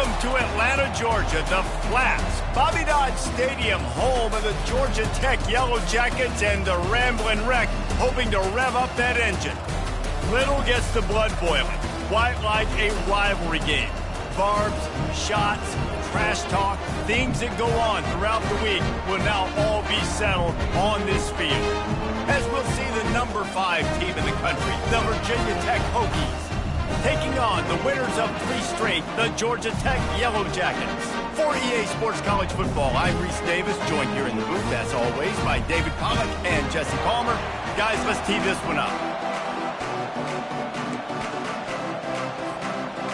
Welcome to Atlanta, Georgia, the Flats, Bobby Dodd Stadium, home of the Georgia Tech Yellow Jackets and the Ramblin' Wreck, hoping to rev up that engine. Little gets the blood boiling, quite like a rivalry game. Barbs, shots, trash talk, things that go on throughout the week will now all be settled on this field. As we'll see the number 5 team in the country, the Virginia Tech Hokies, taking on the winners of 3 straight, the Georgia Tech Yellow Jackets. For EA Sports College Football, I'm Reese Davis, joined here in the booth, as always, by David Pollack and Jesse Palmer. Guys, let's tee this one up.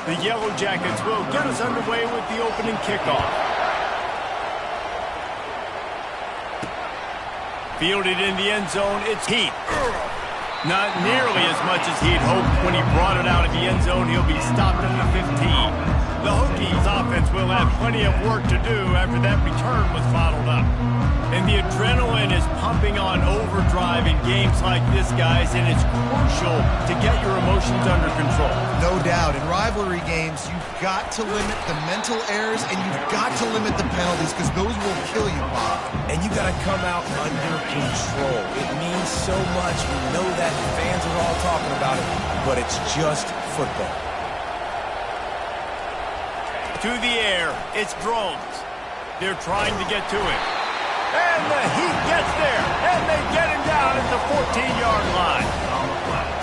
The Yellow Jackets will get us underway with the opening kickoff. Fielded in the end zone, it's Heat. Not nearly as much as he'd hoped when he brought it out of the end zone. He'll be stopped at the 15. The Hokies offense will have plenty of work to do after that return was bottled up. And the adrenaline is pumping on overdrive in games like this, guys, and it's crucial to get your emotions under control. No doubt. In rivalry games, you've got to limit the mental errors and you've got to limit the penalties because those will kill you, Bob. And you got to come out under control. It means so much. We know that fans are all talking about it, but it's just football. To the air, it's drones. They're trying to get to it. And the Heat gets there, and they get him down at the 14-yard line.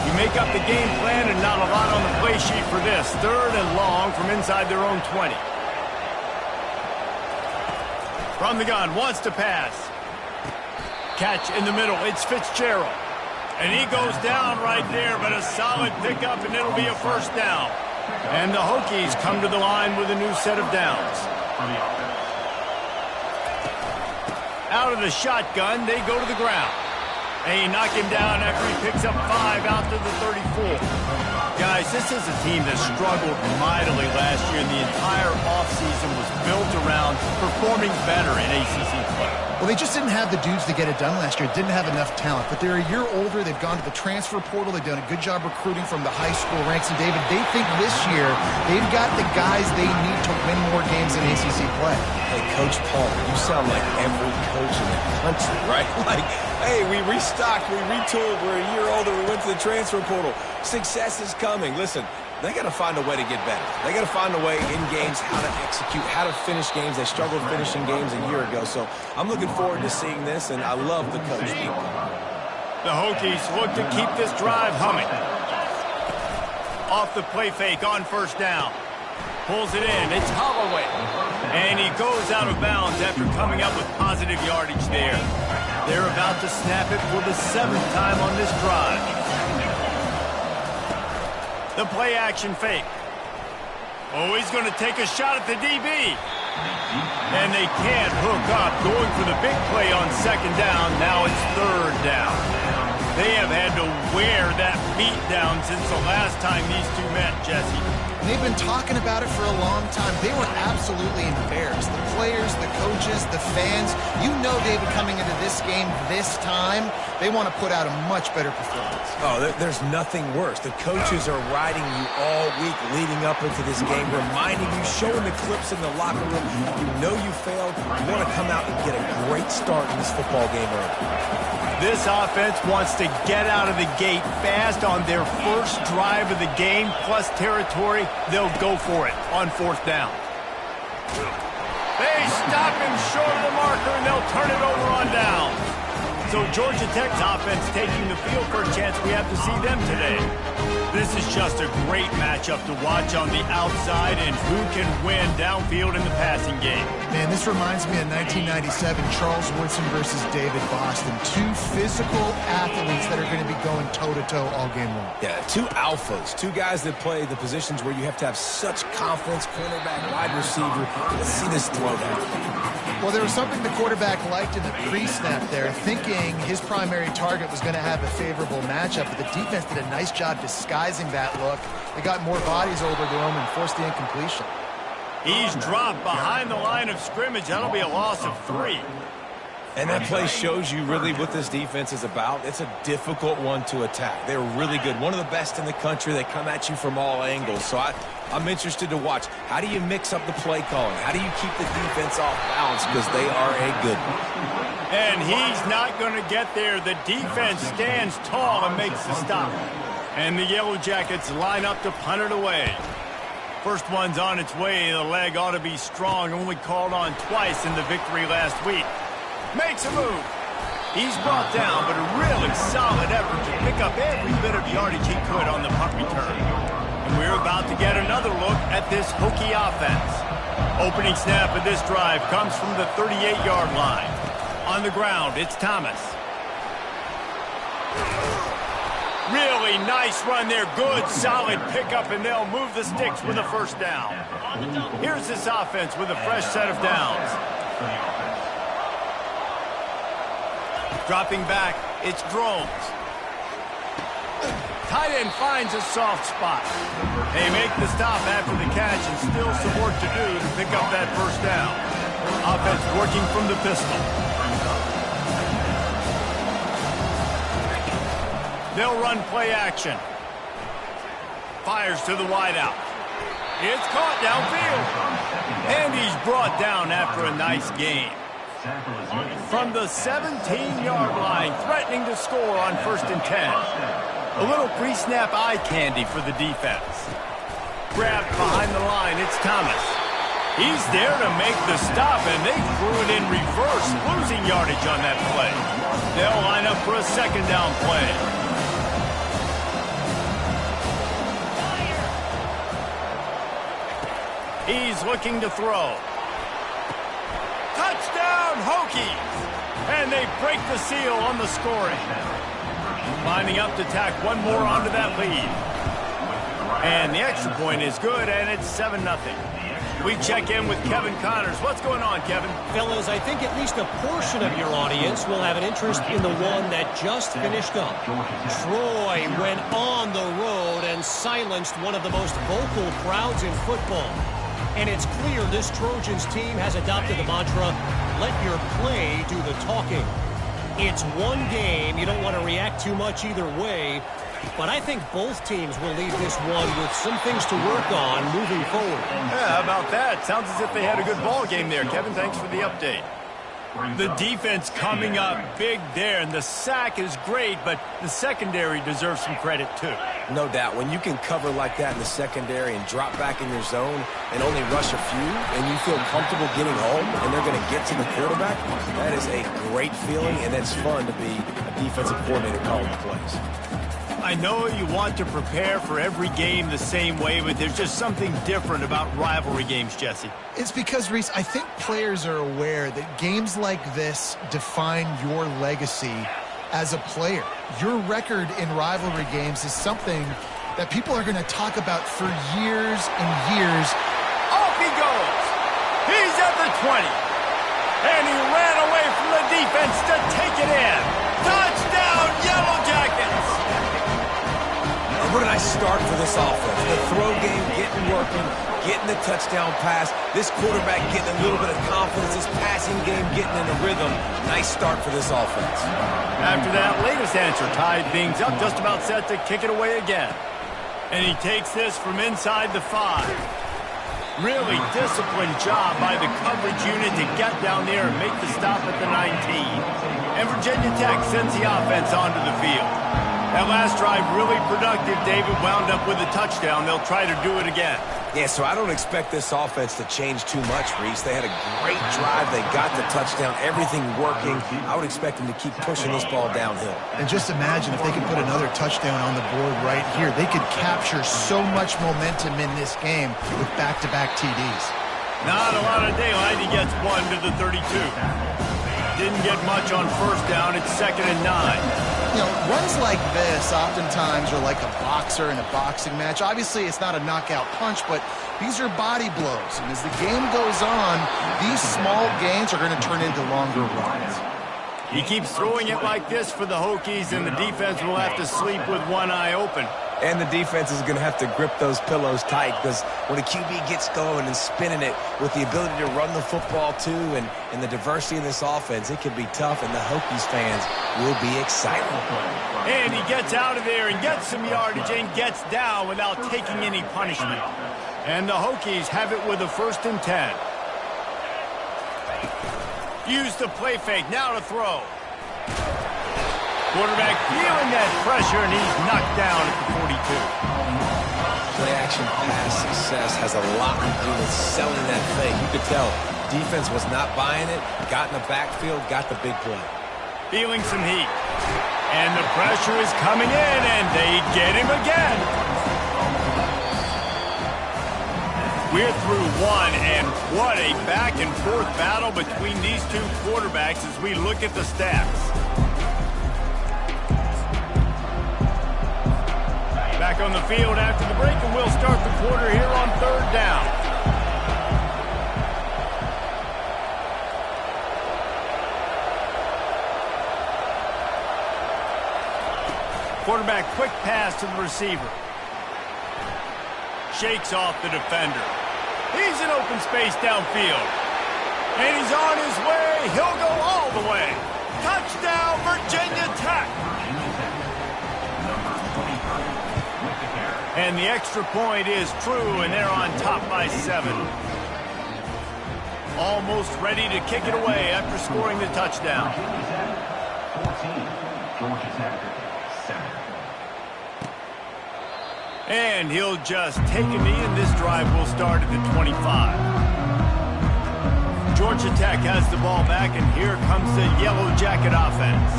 You make up the game plan and not a lot on the play sheet for this. 3rd and long from inside their own 20. From the gun, wants to pass. Catch in the middle, it's Fitzgerald. And he goes down right there, but a solid pickup, and it'll be a first down. And the Hokies come to the line with a new set of downs. Out of the shotgun, they go to the ground. They knock him down after he picks up 5 out to the 34. Guys, this is a team that struggled mightily last year, and the entire offseason was built around performing better in ACC play. Well, they just didn't have the dudes to get it done last year. Didn't have enough talent. But they're a year older. They've gone to the transfer portal. They've done a good job recruiting from the high school ranks. And, David, they think this year they've got the guys they need to win more games in ACC play. Hey, Coach Paul, you sound like every coach in the country, right? Like, hey, we restocked, we retooled, we're a year older, we went to the transfer portal. Success is coming. Listen, they got to find a way to get better. They got to find a way in games how to execute, how to finish games. They struggled finishing games a year ago. So I'm looking forward to seeing this, and I love the coach. The Hokies look to keep this drive humming. Off the play fake on first down. Pulls it in. It's Holloway. And he goes out of bounds after coming up with positive yardage there. They're about to snap it for the 7th time on this drive. The play action fake. Oh, he's going to take a shot at the DB. And they can't hook up. Going for the big play on 2nd down. Now it's 3rd down. They have had to wear that beat down since the last time these two met, Jesse. They've been talking about it for a long time. They were absolutely embarrassed. The players, the coaches, the fans. You know, David, coming into this game this time, they want to put out a much better performance. Oh, there's nothing worse. The coaches are riding you all week leading up into this game, reminding you, showing the clips in the locker room. You know you failed. You want to come out and get a great start in this football game early. This offense wants to get out of the gate fast on their first drive of the game, plus territory. They'll go for it on 4th down. They stop him short of the marker, and they'll turn it over on down. So Georgia Tech's offense taking the field for a chance we have to see them today. This is just a great matchup to watch on the outside, and who can win downfield in the passing game. Man, this reminds me of 1997, Charles Woodson versus David Boston. 2 physical athletes that are going to be going toe-to-toe all game long. Yeah, 2 alphas, 2 guys that play the positions where you have to have such confidence, cornerback, wide receiver. Let's see this throwdown. Well, there was something the quarterback liked in the pre-snap there, thinking his primary target was going to have a favorable matchup, but the defense did a nice job disguising that look. They got more bodies over to him and forced the incompletion. He's dropped behind the line of scrimmage. That'll be a loss of 3. And that play shows you really what this defense is about. It's a difficult one to attack. They're really good. One of the best in the country. They come at you from all angles. So I'm interested to watch. How do you mix up the play calling? How do you keep the defense off balance? Because they are a good one. And he's not going to get there. The defense stands tall and makes the stop. And the Yellow Jackets line up to punt it away. First one's on its way. The leg ought to be strong. Only called on twice in the victory last week. Makes a move. He's brought down, but a really solid effort to pick up every bit of yardage he could on the punt return. And we're about to get another look at this Hokie offense. Opening snap of this drive comes from the 38-yard line. On the ground, it's Thomas. Really nice run there. Good, solid pickup, and they'll move the sticks with a first down. Here's this offense with a fresh set of downs. Dropping back, it's Drones. Tight end finds a soft spot. They make the stop after the catch and still some work to do to pick up that first down. Offense working from the pistol. They'll run play action. Fires to the wideout. It's caught downfield. And he's brought down after a nice gain. From the 17-yard line, threatening to score on 1st and 10. A little pre-snap eye candy for the defense. Grabbed behind the line, it's Thomas. He's there to make the stop, and they threw it in reverse, losing yardage on that play. They'll line up for a second down play. He's looking to throw. Touchdown, Hokies! And they break the seal on the scoring. Lining up to tack one more onto that lead. And the extra point is good, and it's 7-0. We check in with Kevin Connors. What's going on, Kevin? Fellas, I think at least a portion of your audience will have an interest in the one that just finished up. Troy went on the road and silenced one of the most vocal crowds in football. And it's clear this Trojans team has adopted the mantra, let your play do the talking. It's one game. You don't want to react too much either way. But I think both teams will leave this one with some things to work on moving forward. Yeah, how about that? Sounds as if they had a good ball game there. Kevin, thanks for the update. The defense coming up big there, and the sack is great, but the secondary deserves some credit too. No doubt. When you can cover like that in the secondary and drop back in your zone and only rush a few, and you feel comfortable getting home and they're going to get to the quarterback, that is a great feeling, and it's fun to be a defensive coordinator calling the plays. I know you want to prepare for every game the same way, but there's just something different about rivalry games, Jesse. It's because, Reese, I think players are aware that games like this define your legacy as a player. Your record in rivalry games is something that people are going to talk about for years and years. Off he goes. He's at the 20. And he ran away from the defense to take it in. Touchdown, Yellow Jackets! What a nice start for this offense. The throw game getting working, getting the touchdown pass. This quarterback getting a little bit of confidence. This passing game getting in a rhythm. Nice start for this offense. After that latest answer tied things up, just about set to kick it away again. And he takes this from inside the 5. Really disciplined job by the coverage unit to get down there and make the stop at the 19. And Virginia Tech sends the offense onto the field. That last drive really productive. David wound up with a touchdown. They'll try to do it again. Yeah, so I don't expect this offense to change too much, Reese. They had a great drive. They got the touchdown. Everything working. I would expect them to keep pushing this ball downhill. And just imagine if they could put another touchdown on the board right here. They could capture so much momentum in this game with back-to-back TDs. Not a lot of daylight. He gets one to the 32. Didn't get much on first down. It's 2nd and 9. You know, runs like this oftentimes are like a boxer in a boxing match. Obviously, it's not a knockout punch, but these are body blows. And as the game goes on, these small gains are going to turn into longer runs. He keeps throwing it like this for the Hokies, and the defense will have to sleep with one eye open. And the defense is going to have to grip those pillows tight because when a QB gets going and spinning it with the ability to run the football too and the diversity of this offense, it can be tough, and the Hokies fans will be excited. And he gets out of there and gets some yardage and gets down without taking any punishment. And the Hokies have it with a 1st and 10. Use the play fake, now to throw. Quarterback feeling that pressure, and he's knocked down at the 42. Play-action pass success has a lot to do with selling that fake. You could tell defense was not buying it, got in the backfield, got the big play. Feeling some heat. And the pressure is coming in, and they get him again. We're through one, and what a back-and-forth battle between these two quarterbacks as we look at the stats. Back on the field after the break, and we'll start the quarter here on 3rd down. Quarterback quick pass to the receiver. Shakes off the defender. He's in open space downfield. And he's on his way. He'll go all the way. Touchdown, Virginia Tech. And the extra point is true, and they're on top by 7. Almost ready to kick it away after scoring the touchdown. 14, Georgia Tech, 7. And he'll just take a knee, and this drive will start at the 25. Georgia Tech has the ball back, and here comes the Yellow Jacket offense.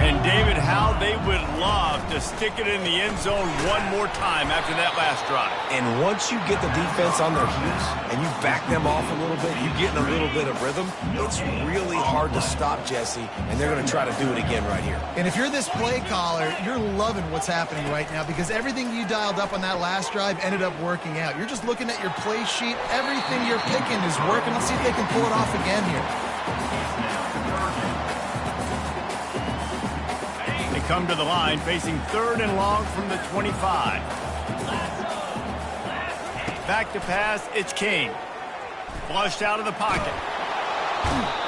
And, David, how they would love to stick it in the end zone one more time after that last drive. And once you get the defense on their heels and you back them off a little bit, you get in a little bit of rhythm, it's really hard to stop, Jesse, and they're going to try to do it again right here. And if you're this play caller, you're loving what's happening right now because everything you dialed up on that last drive ended up working out. You're just looking at your play sheet. Everything you're picking is working. Let's see if they can pull it off again here. Come to the line, facing 3rd and long from the 25. Back to pass, it's King. Flushed out of the pocket.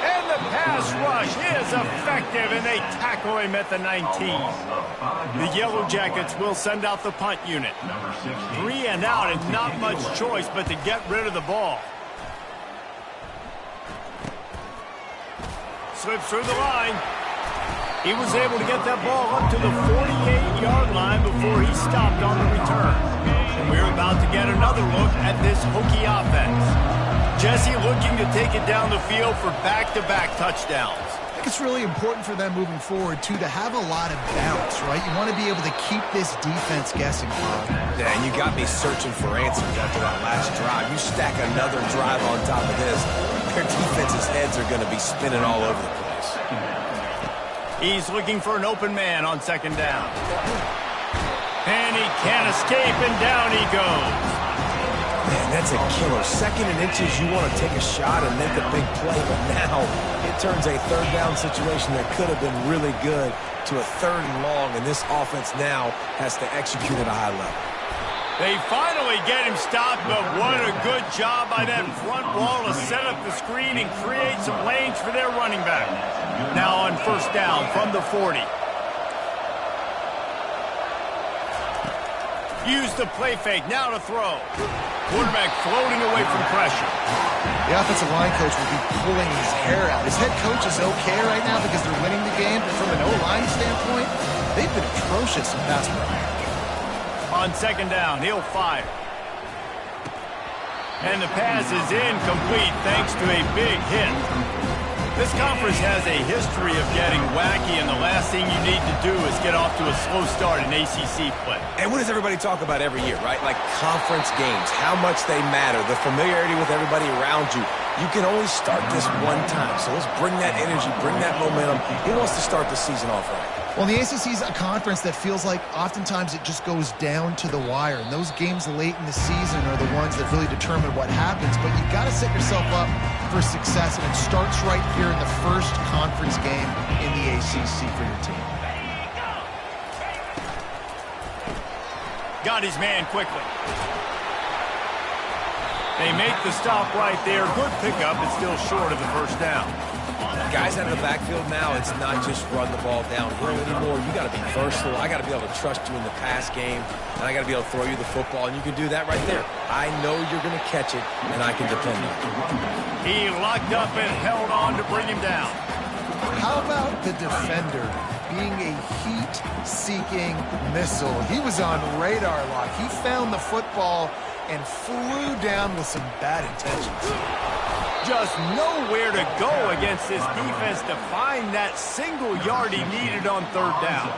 And the pass rush is effective, and they tackle him at the 19. The Yellow Jackets will send out the punt unit. 3 and out, and not much choice but to get rid of the ball. Slips through the line. He was able to get that ball up to the 48-yard line before he stopped on the return. And we're about to get another look at this Hokie offense. Jesse looking to take it down the field for back-to-back touchdowns. I think it's really important for them moving forward, too, to have a lot of bounce, right? You want to be able to keep this defense guessing. Yeah, and you got me searching for answers after that last drive. You stack another drive on top of this, their defense's heads are going to be spinning all over the place. He's looking for an open man on 2nd down. And he can't escape, and down he goes. Man, that's a killer. 2nd and inches, you want to take a shot and make a big play, but now it turns a 3rd down situation that could have been really good to a 3rd and long, and this offense now has to execute at a high level. They finally get him stopped, but what a good job by that front wall to set up the screen and create some lanes for their running back. Now on 1st down from the 40. Use the play fake, now to throw. Quarterback floating away from pressure. The offensive line coach will be pulling his hair out. His head coach is okay right now because they're winning the game, but from an O-line standpoint, they've been atrocious in pass pro. On 2nd down, he'll fire. And the pass is incomplete thanks to a big hit. This conference has a history of getting wacky, and the last thing you need to do is get off to a slow start in ACC play. And what does everybody talk about every year, right? Like conference games, how much they matter, the familiarity with everybody around you. You can only start this one time, so let's bring that energy, bring that momentum. He wants to start the season off right. Well, the ACC is a conference that feels like oftentimes it just goes down to the wire. And those games late in the season are the ones that really determine what happens. But you've got to set yourself up for success, and it starts right here in the first conference game in the ACC for your team. Got his man quickly. They make the stop right there. Good pickup, but still short of the first down. Guys out of the backfield now, it's not just run the ball downhill anymore. You got to be versatile. I got to be able to trust you in the pass game, and I got to be able to throw you the football, and you can do that right there. I know you're going to catch it, and I can depend on it. He locked up and held on to bring him down. How about the defender being a heat-seeking missile? He was on radar lock. He found the football and flew down with some bad intentions. Just nowhere to go against this defense to find that single yard he needed on third down.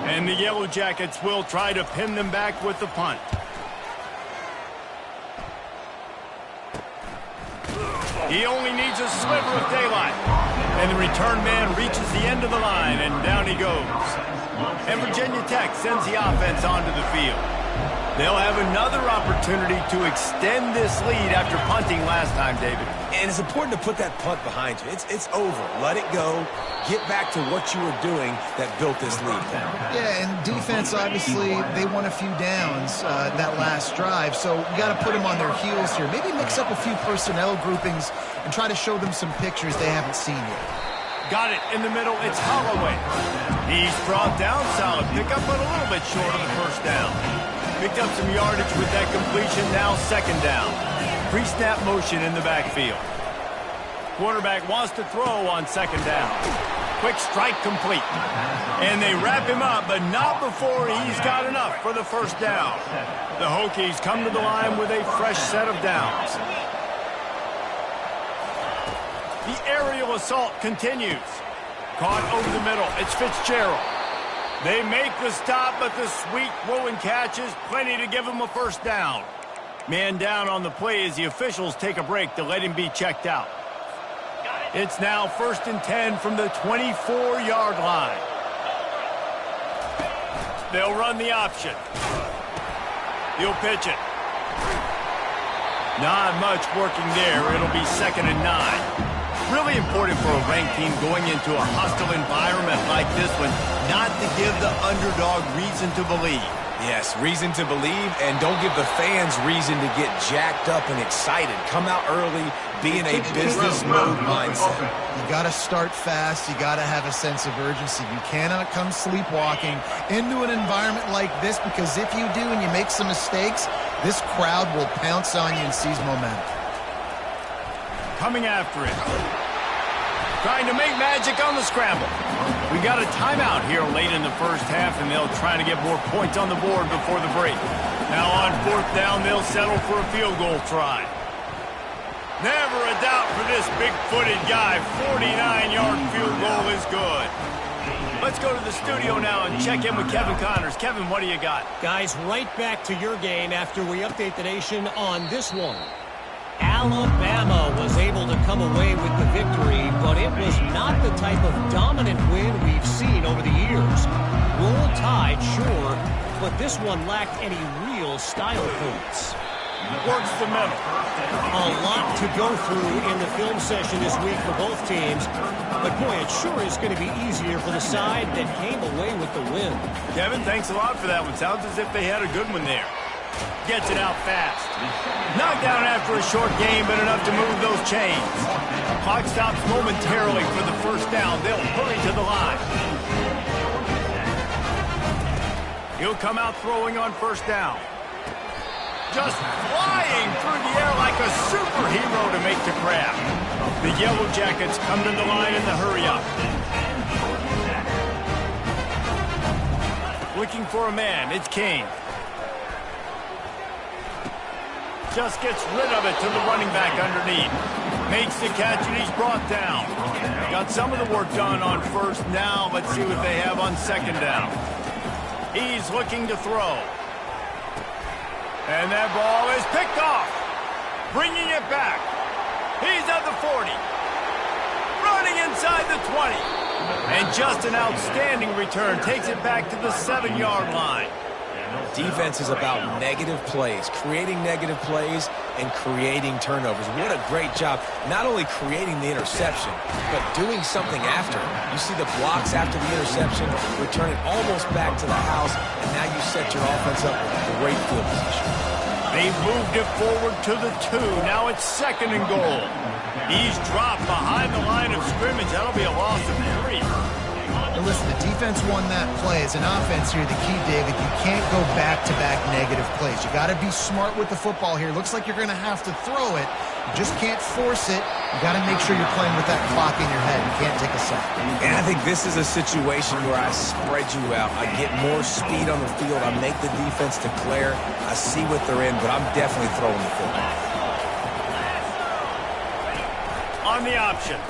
And the Yellow Jackets will try to pin them back with the punt. He only needs a sliver of daylight. And the return man reaches the end of the line, and down he goes. And Virginia Tech sends the offense onto the field. They'll have another opportunity to extend this lead after punting last time, David. And it's important to put that punt behind you. It's over. Let it go. Get back to what you were doing that built this lead. Yeah, and defense, obviously, they won a few downs that last drive, so you got to put them on their heels here. Maybe mix up a few personnel groupings and try to show them some pictures they haven't seen yet. Got it in the middle. It's Holloway. He's brought down. Solid pickup, but a little bit short of the first down. Picked up some yardage with that completion. Now second down. Pre-snap motion in the backfield. Quarterback wants to throw on second down. Quick strike complete. And they wrap him up, but not before he's got enough for the first down. The Hokies come to the line with a fresh set of downs. The aerial assault continues. Caught over the middle. It's Fitzgerald. They make the stop, but the sweet throw and catch is plenty to give him a first down. Man down on the play as the officials take a break to let him be checked out. It's now 1st and 10 from the 24-yard line. They'll run the option. He'll pitch it. Not much working there. It'll be 2nd and 9. Really important for a ranked team going into a hostile environment like this one, not to give the underdog reason to believe. Yes, reason to believe, and don't give the fans reason to get jacked up and excited. Come out early, be in a business mode mindset. You got to start fast. You got to have a sense of urgency. You cannot come sleepwalking into an environment like this, because if you do and you make some mistakes, this crowd will pounce on you and seize momentum. Coming after it. Trying to make magic on the scramble. We got a timeout here late in the first half, and they'll try to get more points on the board before the break. Now on 4th down, they'll settle for a field goal try. Never a doubt for this big-footed guy. 49-yard field goal is good. Let's go to the studio now and check in with Kevin Connors. Kevin, what do you got? Guys, right back to your game after we update the nation on this one. Alabama was able to come away with the victory, but it was not the type of dominant win we've seen over the years. Roll Tide, sure, but this one lacked any real style points. Works the middle. A lot to go through in the film session this week for both teams, but boy, it sure is going to be easier for the side that came away with the win. Kevin, thanks a lot for that one. Sounds as if they had a good one there. Gets it out fast. Knocked down after a short game, but enough to move those chains. Clock stops momentarily for the first down. They'll hurry to the line. He'll come out throwing on first down. Just flying through the air like a superhero to make the grab. The Yellow Jackets come to the line in the hurry-up. Looking for a man. It's King. Just gets rid of it to the running back underneath. Makes the catch, and he's brought down. Got some of the work done on first. Now let's see what they have on second down. He's looking to throw. And that ball is picked off. Bringing it back. He's at the 40. Running inside the 20. And just an outstanding return. Takes it back to the 7-yard line. Defense is about negative plays, creating negative plays and creating turnovers. What a great job, not only creating the interception, but doing something after. You see the blocks after the interception, return it almost back to the house, and now you set your offense up with great field position. They moved it forward to the 2. Now it's 2nd and goal. He's dropped behind the line of scrimmage. That'll be a loss of 3. And listen, the defense won that play. As an offense here, the key, David, you can't go back-to-back negative plays. You got to be smart with the football here. Looks like you're going to have to throw it. You just can't force it. You got to make sure you're playing with that clock in your head. You can't take a sack. And I think this is a situation where I spread you out. I get more speed on the field. I make the defense declare. I see what they're in, but I'm definitely throwing the football. On the option.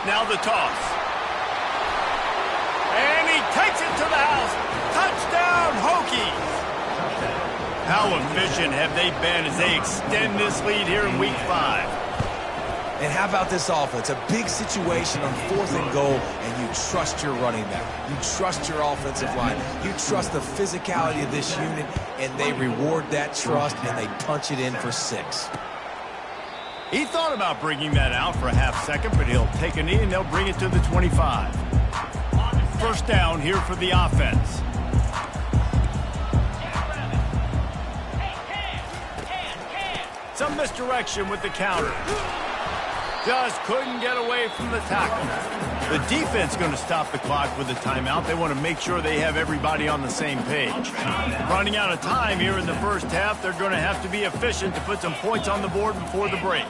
Now the toss. And he takes it to the house. Touchdown, Hokies. How efficient have they been as they extend this lead here in Week 5? And how about this offense? A big situation on 4th and goal, and you trust your running back. You trust your offensive line. You trust the physicality of this unit, and they reward that trust, and they punch it in for 6. He thought about bringing that out for a half second, but he'll take a knee, and they'll bring it to the 25. First down here for the offense. Some misdirection with the counter. Just couldn't get away from the tackle. The defense going to stop the clock with a timeout. They want to make sure they have everybody on the same page. Running out of time here in the first half, they're going to have to be efficient to put some points on the board before the break.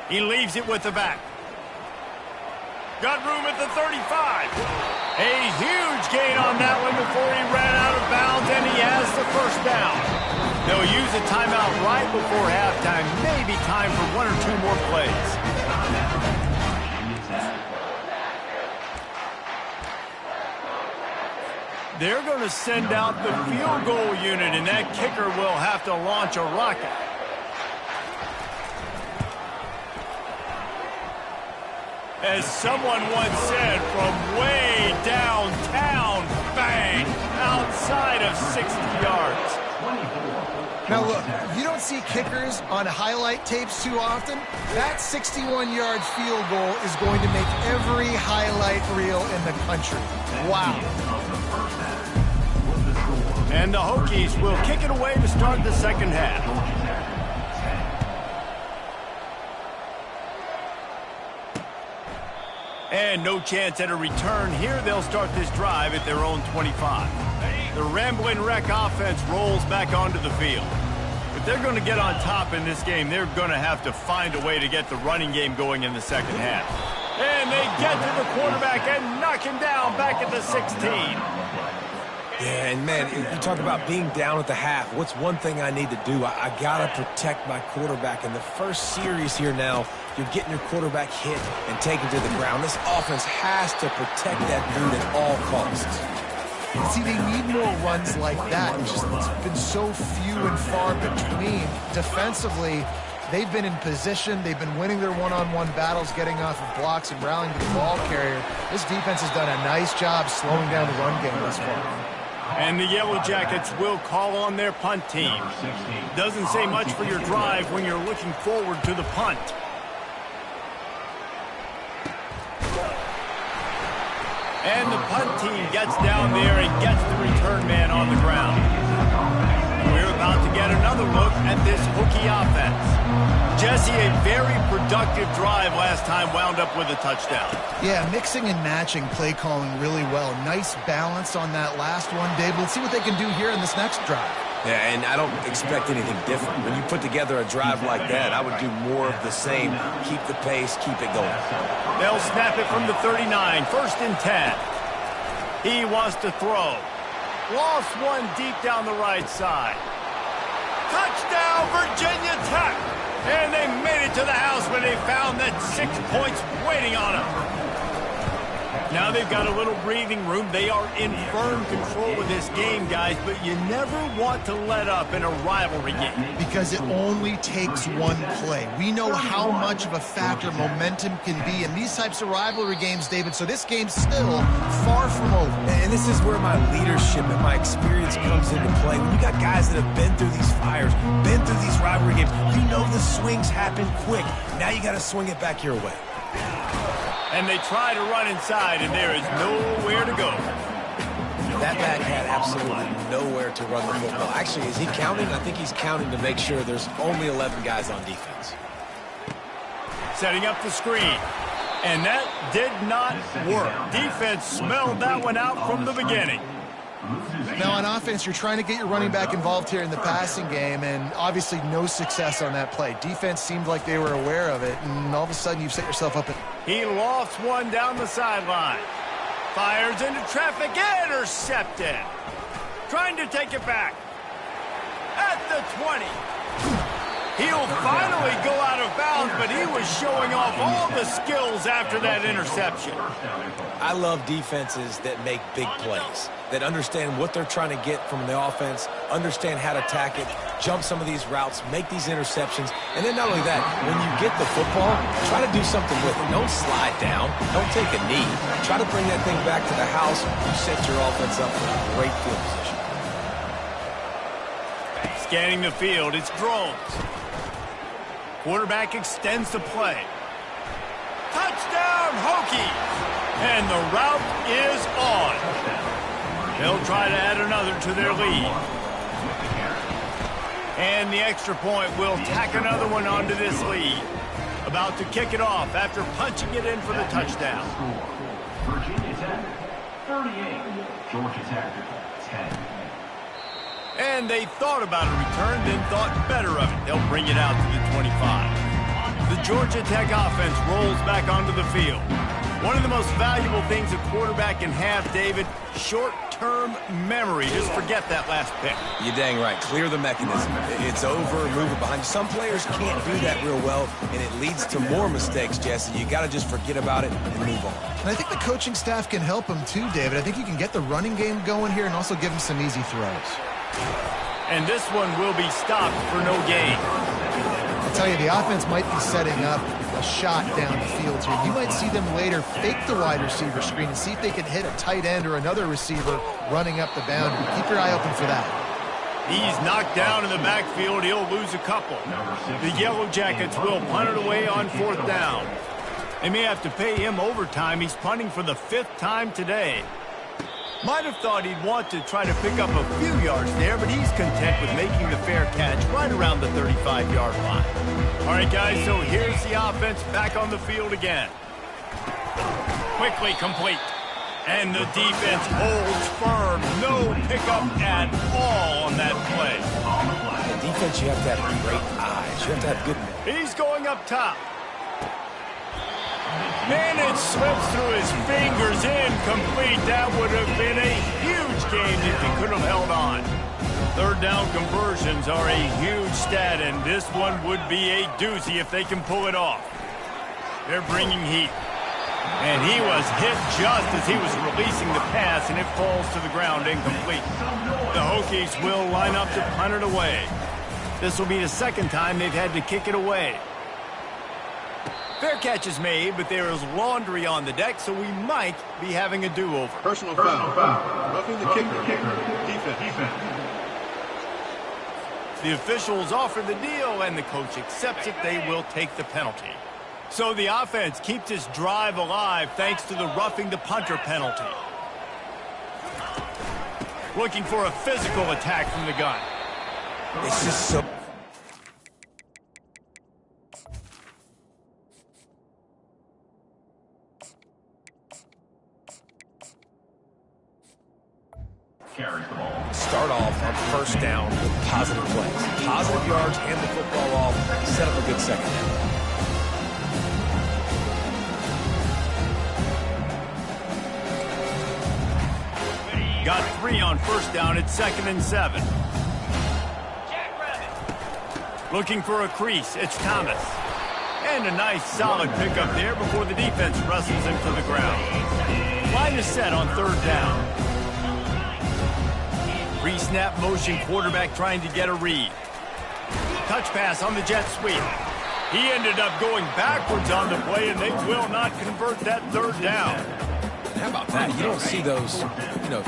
He leaves it with the back. Got room at the 35. A huge gain on that one before he ran out of bounds, and he has the first down. They'll use a timeout right before halftime. Maybe time for 1 or 2 more plays. They're going to send out the field goal unit, and that kicker will have to launch a rocket. As someone once said, from way downtown, bang, outside of 60 yards. Now look, you don't see kickers on highlight tapes too often. That 61-yard field goal is going to make every highlight reel in the country. Wow. And the Hokies will kick it away to start the second half. And no chance at a return here. They'll start this drive at their own 25. The Rambling Wreck offense rolls back onto the field. If they're going to get on top in this game, they're going to have to find a way to get the running game going in the second half. And they get to the quarterback and knock him down back at the 16. Yeah, and man, you talk about being down at the half. What's one thing I need to do? I got to protect my quarterback. In the first series here now, you're getting your quarterback hit and taken to the ground. This offense has to protect that dude at all costs. See, they need more runs like that. It's been so few and far between. Defensively, they've been in position. They've been winning their one-on-one battles, getting off of blocks and rallying to the ball carrier. This defense has done a nice job slowing down the run game thus far. And the Yellow Jackets will call on their punt team. Doesn't say much for your drive when you're looking forward to the punt. And the punt team gets down there and gets the return man on the ground. We're about to get another look at this Hokie offense. Jesse, a very productive drive last time, wound up with a touchdown. Yeah, mixing and matching play calling really well. Nice balance on that last one, Dave. Let's see what they can do here in this next drive. Yeah, and I don't expect anything different. When you put together a drive like that, I would do more of the same. Keep the pace, keep it going. They'll snap it from the 39, 1st and 10. He wants to throw. Lost one deep down the right side. Touchdown, Virginia Tech! And they made it to the house when they found that 6 points waiting on them. Now they've got a little breathing room. They are in firm control of this game, guys, but you never want to let up in a rivalry game. Because it only takes one play. We know how much of a factor momentum can be in these types of rivalry games, David, so this game's still far from over. And this is where my leadership and my experience comes into play. When you got guys that have been through these fires, been through these rivalry games, you know the swings happen quick. Now you got to swing it back your way. And they try to run inside, and there is nowhere to go. That back had absolutely nowhere to run the football. Actually, is he counting? I think he's counting to make sure there's only 11 guys on defense. Setting up the screen. And that did not work. Defense smelled that one out from the beginning. Now on offense, you're trying to get your running back involved here in the passing game, and obviously no success on that play. Defense seemed like they were aware of it, and all of a sudden you've set yourself up. He lofts one down the sideline. Fires into traffic, intercepted. Trying to take it back. At the 20. He'll finally go out of bounds, but he was showing off all the skills after that interception. I love defenses that make big plays, that understand what they're trying to get from the offense, understand how to attack it, jump some of these routes, make these interceptions, and then not only that, when you get the football, try to do something with it. Don't slide down. Don't take a knee. Try to bring that thing back to the house. You set your offense up for a great field position. Scanning the field, it's drones. Quarterback extends the play. Touchdown, Hokies! And the route is on. They'll try to add another to their lead. And the extra point will tack another one onto this lead. About to kick it off after punching it in for the touchdown. Virginia Tech, 38. Georgia Tech, 10. And they thought about a return, then thought better of it. They'll bring it out to the 25. The Georgia Tech offense rolls back onto the field. One of the most valuable things a quarterback can have, David, short-term memory. Just forget that last pick. You're dang right. Clear the mechanism. It's over, move it behind you. Some players can't do that real well, and it leads to more mistakes, Jesse. You got to just forget about it and move on. And I think the coaching staff can help him too, David. I think you can get the running game going here and also give him some easy throws. And this one will be stopped for no gain. I'll tell you, the offense might be setting up a shot down the field here. You might see them later fake the wide receiver screen and see if they can hit a tight end or another receiver running up the boundary. Keep your eye open for that. He's knocked down in the backfield. He'll lose a couple. The Yellow Jackets will punt it away on 4th down. They may have to pay him overtime. He's punting for the 5th time today. Might have thought he'd want to try to pick up a few yards there, but he's content with making the fair catch right around the 35-yard line. All right, guys, so here's the offense back on the field again. Quickly complete. And the defense holds firm. No pickup at all on that play. The defense, you have to have great eyes. You have to have good... He's going up top. And it slips through his fingers, incomplete. That would have been a huge game if he could have held on. 3rd down conversions are a huge stat, and this one would be a doozy if they can pull it off. They're bringing heat. And he was hit just as he was releasing the pass, and it falls to the ground incomplete. The Hokies will line up to punt it away. This will be the 2nd time they've had to kick it away. Fair catch is made, but there is laundry on the deck, so we might be having a do-over. Personal foul. Roughing the kicker. Defense. The officials offer the deal, and the coach accepts it. They will take the penalty. So the offense keeps this drive alive thanks to the roughing the punter penalty. Looking for a physical attack from the gun. It's just so... Carries the ball. Start off on 1st down with positive plays. Positive yards, hand the football off, set up a good 2nd down. Got 3 on 1st down. It's 2nd and 7. Looking for a crease. It's Thomas. And a nice solid pickup there before the defense wrestles him to the ground. Line is set on third down. Pre-snap motion quarterback trying to get a read. Touch pass on the jet sweep. He ended up going backwards on the play, and they will not convert that third down. How about that? You don't see those,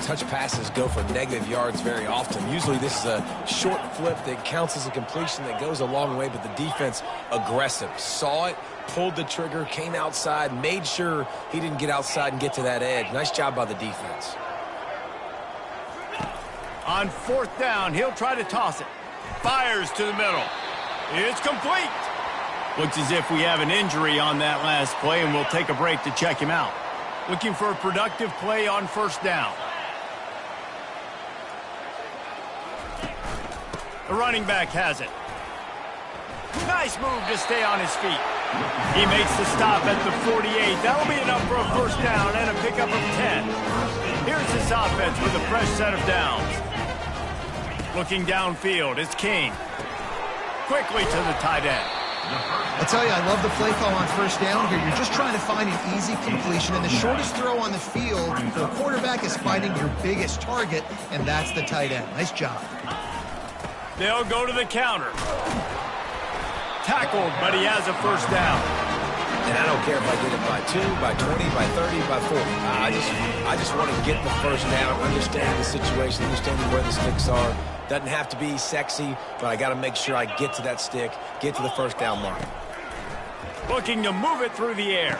touch passes go for negative yards very often. Usually this is a short flip that counts as a completion that goes a long way, but the defense aggressive. Saw it, pulled the trigger, came outside, made sure he didn't get outside and get to that edge. Nice job by the defense. On fourth down, he'll try to toss it. Fires to the middle. It's complete. Looks as if we have an injury on that last play, and we'll take a break to check him out. Looking for a productive play on first down. The running back has it. Nice move to stay on his feet. He makes the stop at the 48. That'll be enough for a first down and a pickup of 10. Here's this offense with a fresh set of downs. Looking downfield, it's King. Quickly to the tight end. I tell you, I love the play call on first down here. You're just trying to find an easy completion, and the shortest throw on the field for the quarterback is finding your biggest target, and that's the tight end. Nice job. They'll go to the counter. Tackled, but he has a first down. And I don't care if I get it by 2, by 20, by 30, by 40. I just want to get the first down, understand the situation, understanding where the sticks are. Doesn't have to be sexy, but I got to make sure I get to that stick, get to the first down mark. Looking to move it through the air.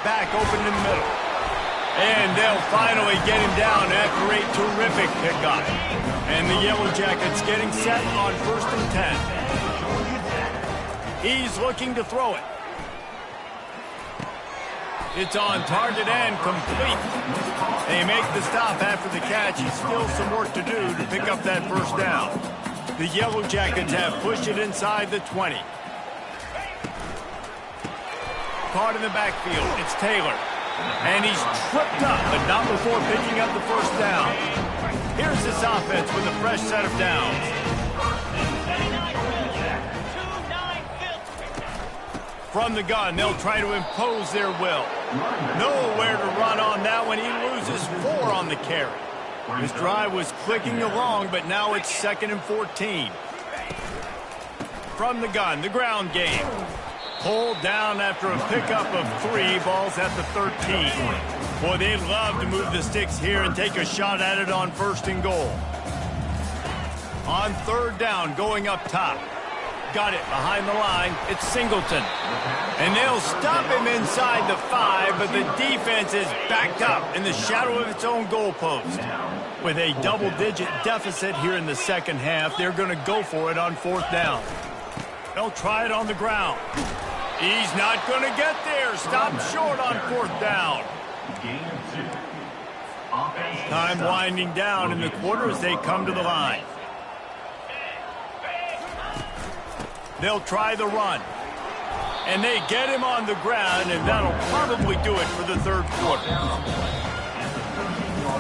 Back open in the middle. And they'll finally get him down after a terrific pickup. And the Yellow Jackets getting set on first and 10. He's looking to throw it. It's on target and complete. They make the stop after the catch. He's still some work to do to pick up that first down. The Yellow Jackets have pushed it inside the 20. Caught in the backfield. It's Taylor. And he's tripped up, but not before picking up the first down. Here's this offense with a fresh set of downs. From the gun, they'll try to impose their will. Nowhere to run on that one. He loses 4 on the carry. His drive was clicking along, but now it's 2nd and 14. From the gun, the ground game. Pulled down after a pickup of 3 balls at the 13. Boy, they'd love to move the sticks here and take a shot at it on 1st and goal. On 3rd down, going up top. Got it behind the line. It's Singleton. And they'll stop him inside the 5, but the defense is backed up in the shadow of its own goalpost. With a double-digit deficit here in the second half, they're going to go for it on 4th down. They'll try it on the ground. He's not going to get there. Stopped short on 4th down. Time winding down in the quarter as they come to the line. They'll try the run. And they get him on the ground, and that'll probably do it for the 3rd quarter.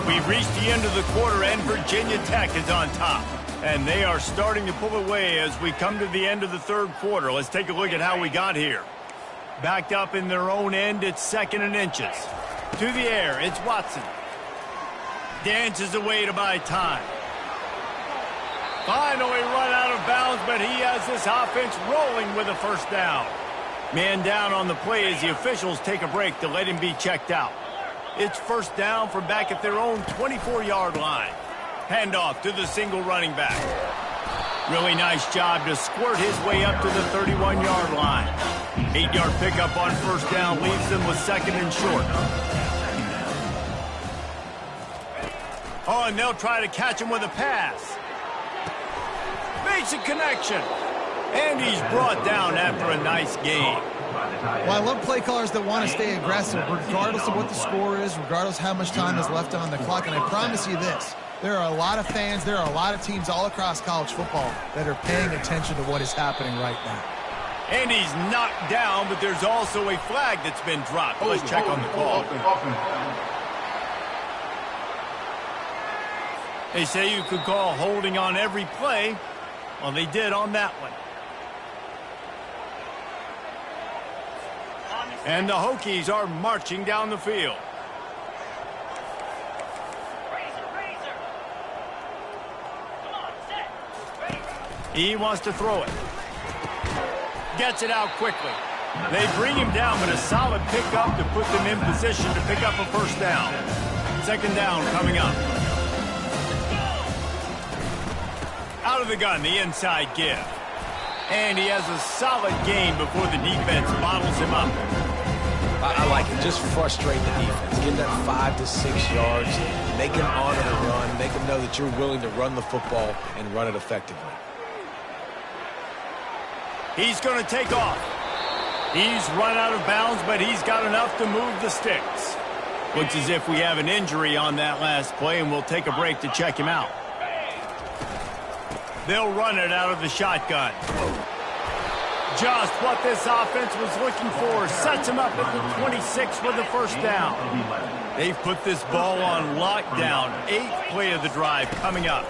We've reached the end of the quarter, and Virginia Tech is on top. And they are starting to pull away as we come to the end of the 3rd quarter. Let's take a look at how we got here. Backed up in their own end, it's 2nd and inches. To the air, it's Watson. Dances away to buy time. Finally run out of bounds, but he has this offense rolling with a first down. Man down on the play as the officials take a break to let him be checked out. It's first down from back at their own 24-yard line. Handoff to the single running back. Really nice job to squirt his way up to the 31-yard line. 8-yard pickup on first down leaves them with 2nd and short. Oh, and they'll try to catch him with a pass. Makes a connection. And he's brought down after a nice game. Well, I love play callers that want to stay aggressive regardless of what the score is, regardless how much time is left on the clock. And I promise you this, there are a lot of fans, there are a lot of teams all across college football that are paying attention to what is happening right now. And he's knocked down, but there's also a flag that's been dropped. Let's check on the call. They say you could call holding on every play. Well, they did on that one. And the Hokies are marching down the field. He wants to throw it. Gets it out quickly. They bring him down, but a solid pickup to put them in position to pick up a first down. Second down coming up. Out of the gun, the inside give. And he has a solid gain before the defense bottles him up. I like it. Just frustrate the defense. Get that 5 to 6 yards. Make them honor the run. Make them know that you're willing to run the football and run it effectively. He's going to take off. He's run out of bounds, but he's got enough to move the sticks. Looks as if we have an injury on that last play, and we'll take a break to check him out. They'll run it out of the shotgun. Just what this offense was looking for. Sets him up at the 26 with the first down. They've put this ball on lockdown. 8th play of the drive coming up.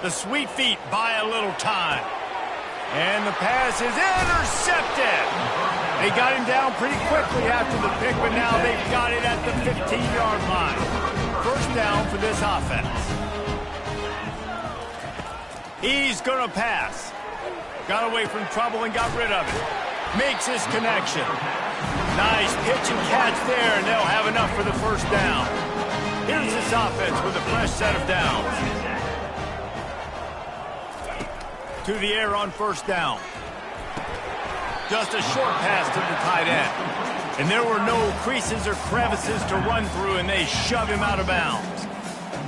The sweet feet buy a little time. And the pass is intercepted. They got him down pretty quickly after the pick, but now they've got it at the 15-yard line. First down for this offense. He's going to pass. Got away from trouble and got rid of it. Makes his connection. Nice pitch and catch there, and they'll have enough for the first down. Here's this offense with a fresh set of downs. To the air on first down. Just a short pass to the tight end. And there were no creases or crevices to run through, and they shove him out of bounds.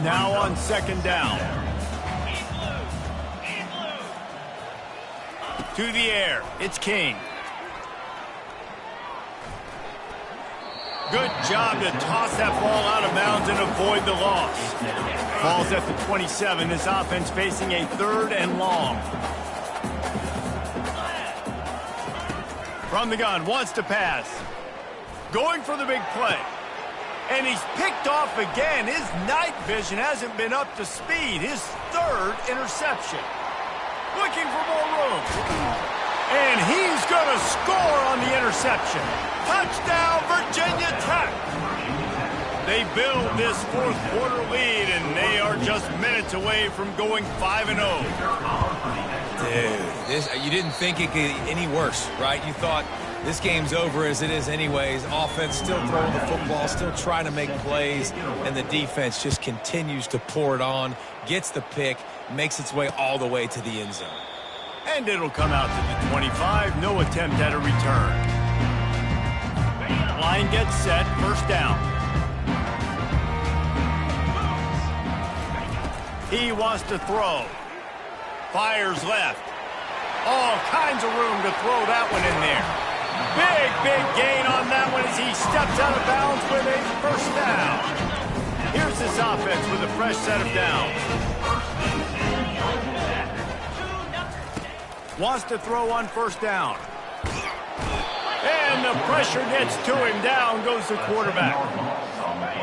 Now on second down. To the air. It's King. Good job to toss that ball out of bounds and avoid the loss. Ball's at the 27. This offense facing a 3rd and long. From the gun, wants to pass. Going for the big play. And he's picked off again. His night vision hasn't been up to speed. His 3rd interception. Looking for more room. And he's going to score on the interception. Touchdown, Virginia Tech. They build this 4th quarter lead, and they are just minutes away from going 5-0. Dude, you didn't think it could get any worse, right? You thought this game's over as it is anyways. Offense still throwing the football, still trying to make plays, and the defense just continues to pour it on, gets the pick, makes its way all the way to the end zone. And it'll come out to the 25. No attempt at a return. Line gets set. First down. He wants to throw. Fires left. All kinds of room to throw that one in there. Big gain on that one as he steps out of bounds with a first down. Here's this offense with a fresh set of downs. Wants to throw on first down. And the pressure gets to him. Down goes the quarterback.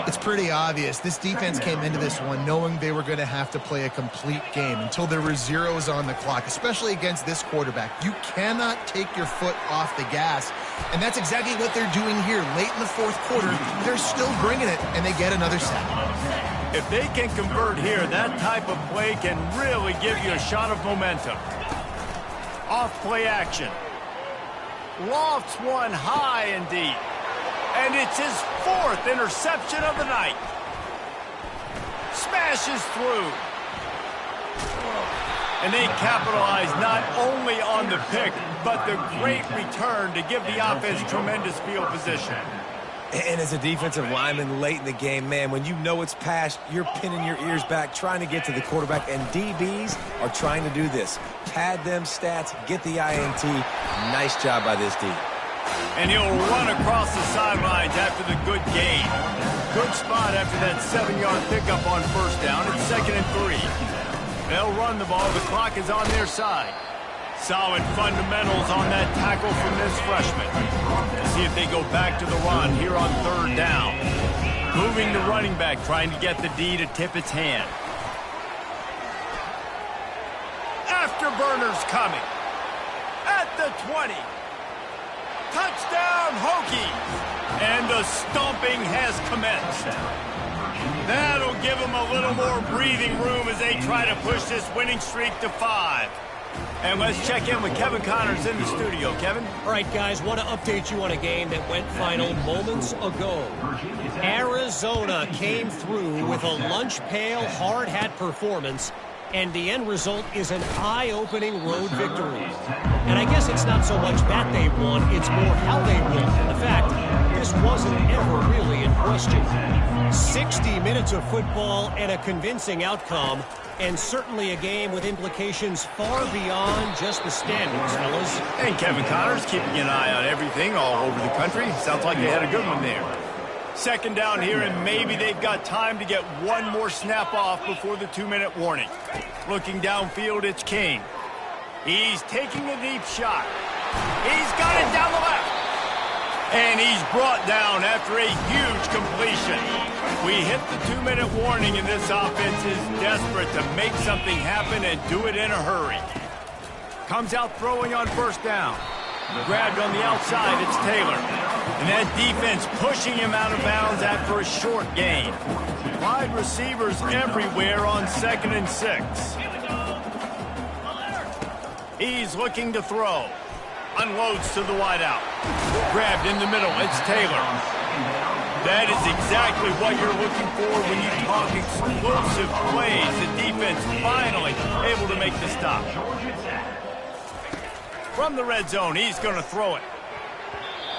It's pretty obvious. This defense came into this one knowing they were going to have to play a complete game until there were zeros on the clock, especially against this quarterback. You cannot take your foot off the gas, and that's exactly what they're doing here. Late in the 4th quarter, they're still bringing it, and they get another sack. If they can convert here, that type of play can really give you a shot of momentum. Off play action. Lofts one high and deep. And it's his 4th interception of the night. Smashes through. And they capitalize not only on the pick, but the great return to give the offense tremendous field position. And as a defensive lineman late in the game, man, when you know it's passed, you're pinning your ears back, trying to get to the quarterback, and DBs are trying to do this. Pad them stats, get the INT. Nice job by this D. And he'll run across the sidelines after the good gain. Good spot after that 7-yard pickup on first down. It's 2nd and 3. They'll run the ball. The clock is on their side. Solid fundamentals on that tackle from this freshman. We'll see if they go back to the run here on 3rd down. Moving the running back, trying to get the D to tip its hand. Afterburners coming. At the 20. Touchdown, Hokies! And the stomping has commenced. That'll give them a little more breathing room as they try to push this winning streak to 5. And let's check in with Kevin Connors in the studio. Kevin? All right, guys, want to update you on a game that went final moments ago. Arizona came through with a lunch pail, hard hat performance, and the end result is an eye-opening road victory. And I guess it's not so much that they won, it's more how they won. The fact, this wasn't ever really in question. 60 minutes of football and a convincing outcome, and certainly a game with implications far beyond just the standings, fellas. And Kevin Connors keeping an eye on everything all over the country. Sounds like they had a good one there. Second down here, and maybe they've got time to get one more snap off before the 2-minute warning. Looking downfield, it's King. He's taking a deep shot. He's got it down the left. And he's brought down after a huge completion. We hit the 2-minute warning, and this offense is desperate to make something happen and do it in a hurry. Comes out throwing on first down. Grabbed on the outside, it's Taylor. And that defense pushing him out of bounds after a short gain. Wide receivers everywhere on 2nd and 6. He's looking to throw. Unloads to the wideout. Grabbed in the middle, it's Taylor. That is exactly what you're looking for when you talk explosive plays. The defense finally able to make the stop. From the red zone, he's going to throw it.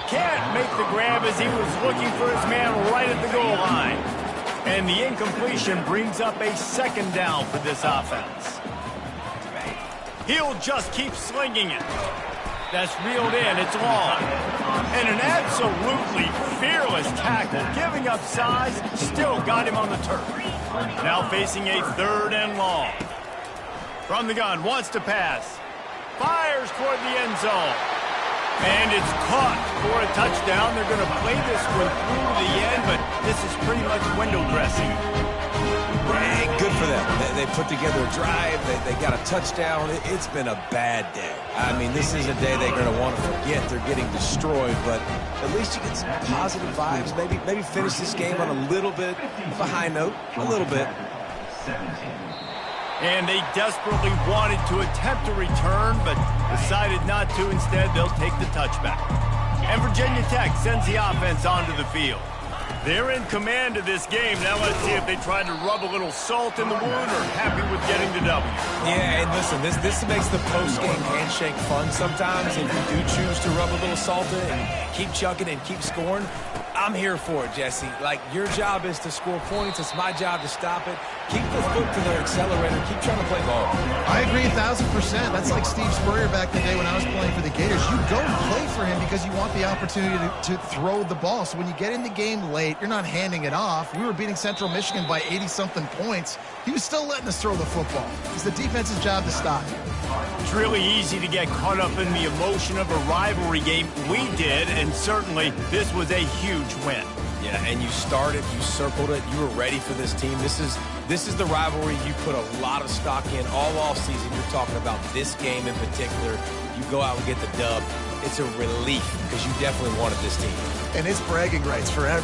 Can't make the grab as he was looking for his man right at the goal line. And the incompletion brings up a 2nd down for this offense. He'll just keep slinging it. That's reeled in, it's long. And an absolutely fearless tackle, giving up size, still got him on the turf. Now facing a 3rd and long. From the gun, wants to pass. Fires toward the end zone. And it's caught for a touchdown. They're going to play this one through to the end, but this is pretty much window dressing. Hey, good for them. They put together a drive. They got a touchdown. It's been a bad day. I mean, this is a day they're going to want to forget. They're getting destroyed, but at least you get some positive vibes. Maybe finish this game on a little bit of a high note. A little bit. And they desperately wanted to attempt a return, but decided not to. Instead, they'll take the touchback. And Virginia Tech sends the offense onto the field. They're in command of this game. Now let's see if they try to rub a little salt in the wound or happy with getting the W. Yeah, and listen, this makes the post-game handshake fun sometimes. If you do choose to rub a little salt in and keep chucking and keep scoring, I'm here for it, Jesse. Like, your job is to score points. It's my job to stop it. Keep the foot to the accelerator. Keep trying to play ball. I agree 1,000%. That's like Steve Spurrier back in the day when I was playing for the Gators. You go and play for him because you want the opportunity to throw the ball. So when you get in the game late, you're not handing it off. We were beating Central Michigan by 80-something points. He was still letting us throw the football. It's the defense's job to stop it. It's really easy to get caught up in the emotion of a rivalry game. We did, and certainly this was a huge win. Yeah, and you started, you circled it, you were ready for this team. This is the rivalry you put a lot of stock in all offseason. You're talking about this game in particular. You go out and get the dub. It's a relief because you definitely wanted this team. And it's bragging rights for everyone.